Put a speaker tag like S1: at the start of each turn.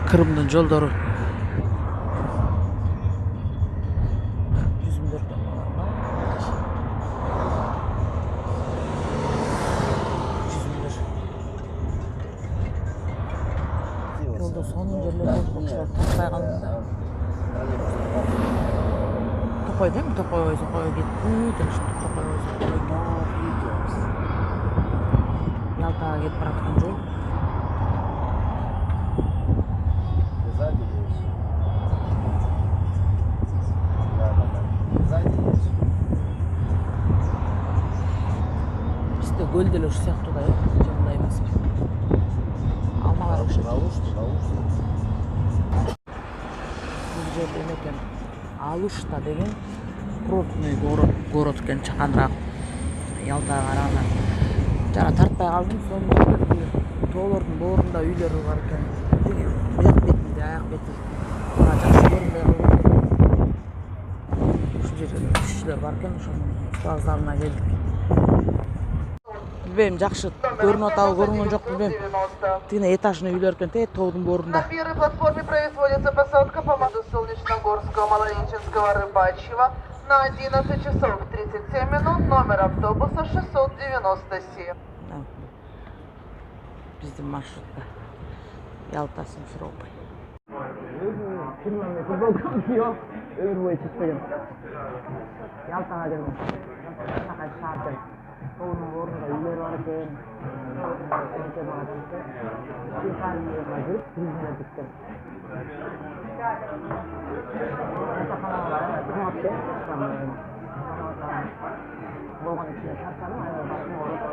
S1: Kırım'dın жолдору. Жүзүмдөрдөн жолдо сонун жерлер болуп калышат. Таппай калдым да. Топой дейм, топой кетти депишти. Топой Ялтага кетип бараткан жол. Бизде көл деле ушу сыяктуу да, жамандай эмеспи. Алмалар окшойт. Бул жерде эме экен, Алушта деген курортный город экен, чаканыраак Ялтага караганда. Жана тартпай калдым, сонун тоолордун боорунда үйлөрү бар экен. Бияк бетинде, аяк бети. Жакшы көрүнбөй калды. Ушул жерде кишилер бар экен, ошонун базарына келдик. Билбейм, жакшы көрүнүп атабы, көрүнгөн жок билбейм. Тигине этажный үйлөр экен, тоодун боорунда.
S2: На первой платформе производится посадка по моду Солнечногорского, Малоинчинского, Рыбачьего на 11 часов 37 минут. Номер автобуса 697.
S1: Биздин маршрутта Ялта Симферополь. Ömür boyu çıkmayın. Yalta'ya geldim. Fakat şartım. Onun orada ileri varken önce bağlantısı. Bir tane yerine girip krizine düştüm. Boğan içine şartlarım. Aynı başına orada.